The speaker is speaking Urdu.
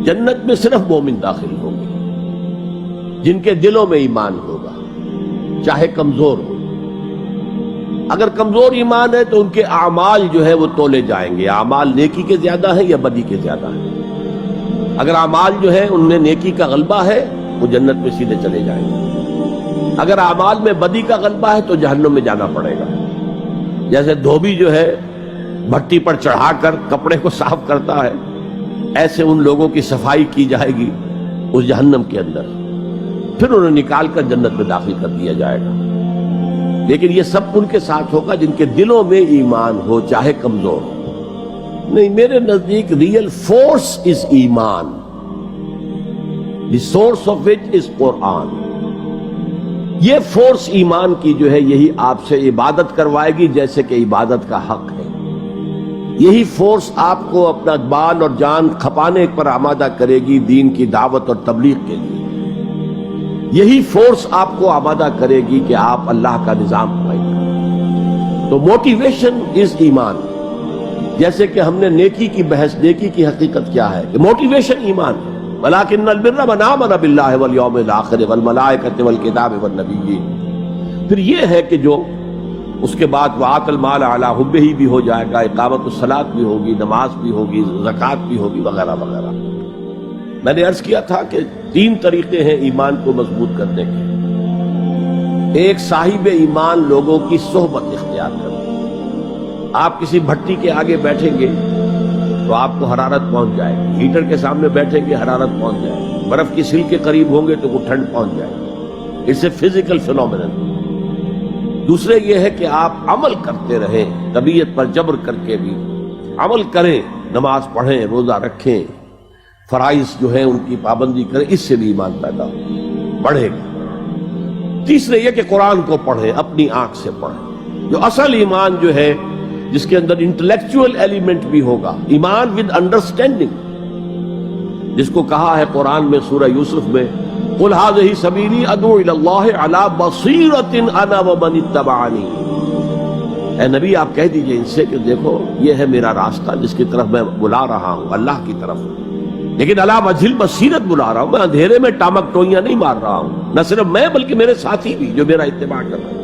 جنت میں صرف مومن داخل ہوں گے جن کے دلوں میں ایمان ہوگا، چاہے کمزور ہو۔ اگر کمزور ایمان ہے تو ان کے اعمال جو ہے وہ تولے جائیں گے، اعمال نیکی کے زیادہ ہیں یا بدی کے زیادہ ہیں۔ اگر اعمال جو ہے ان میں نیکی کا غلبہ ہے وہ جنت میں سیدھے چلے جائیں گے، اگر اعمال میں بدی کا غلبہ ہے تو جہنم میں جانا پڑے گا۔ جیسے دھوبی جو ہے بھٹی پر چڑھا کر کپڑے کو صاف کرتا ہے، ایسے ان لوگوں کی صفائی کی جائے گی اس جہنم کے اندر، پھر انہیں نکال کر جنت میں داخل کر دیا جائے گا۔ لیکن یہ سب ان کے ساتھ ہوگا جن کے دلوں میں ایمان ہو، چاہے کمزور ہو۔ نہیں، میرے نزدیک ریئل فورس از ایمان، دی سورس آف وچ از قرآن۔ یہ فورس ایمان کی جو ہے یہی آپ سے عبادت کروائے گی جیسے کہ عبادت کا حق ہے۔ یہی فورس آپ کو اپنا بال اور جان کھپانے پر آمادہ کرے گی دین کی دعوت اور تبلیغ کے لیے۔ یہی فورس آپ کو آمادہ کرے گی کہ آپ اللہ کا نظام قائم کریں۔ تو موٹیویشن از ایمان۔ جیسے کہ ہم نے نیکی کی بحث، نیکی کی حقیقت کیا ہے کہ موٹیویشن ایمان ہے۔ وَلَٰكِنَّ الْبِرَّ مَنْ آمَنَ بِاللَّهِ وَالْيَوْمِ الْآخِرِ وَالْمَلَائِكَةِ وَالْكِتَابِ وَالنَّبِيِّينَ۔ پھر یہ ہے کہ جو اس کے بعد وَآتَى الْمَالَ عَلَىٰ حُبِّهِ بھی ہو جائے گا، اقامت الصلاۃ بھی ہوگی، نماز بھی ہوگی، زکوٰۃ بھی ہوگی، وغیرہ وغیرہ۔ میں نے عرض کیا تھا کہ 3 طریقے ہیں ایمان کو مضبوط کرنے کے۔ ایک، صاحب ایمان لوگوں کی صحبت اختیار کرنا۔ آپ کسی بھٹی کے آگے بیٹھیں گے تو آپ کو حرارت پہنچ جائے گی، ہیٹر کے سامنے بیٹھیں گے حرارت پہنچ جائے گی، برف کی سیل کے قریب ہوں گے تو وہ ٹھنڈ پہنچ جائے گی۔ It's a physical phenomenon. دوسرے یہ ہے کہ آپ عمل کرتے رہیں، طبیعت پر جبر کر کے بھی عمل کریں، نماز پڑھیں، روزہ رکھیں، فرائض جو ہیں ان کی پابندی کریں، اس سے بھی ایمان پیدا بڑھے گا۔ تیسرے یہ کہ قرآن کو پڑھیں، اپنی آنکھ سے پڑھیں۔ جو اصل ایمان جو ہے جس کے اندر انٹلیکچوئل ایلیمنٹ بھی ہوگا، ایمان ود انڈرسٹینڈنگ، جس کو کہا ہے قرآن میں سورہ یوسف میں قُلْ هَٰذِهِ سَبِيلِي أَدْعُو إِلَى اللَّهِ عَلَىٰ بَصِيرَةٍ أَنَا وَمَنِ اتَّبَعَنِي۔ اے نبی آپ کہہ دیجئے ان سے کہ دیکھو یہ ہے میرا راستہ جس کی طرف میں بلا رہا ہوں، اللہ کی طرف، لیکن عَلَىٰ وَجْهِ الْبَصِيرَةِ بلا رہا ہوں، میں اندھیرے میں ٹامک ٹوئیاں نہیں مار رہا ہوں، نہ صرف میں بلکہ میرے ساتھی بھی جو میرا اتباع کر رہے ہیں۔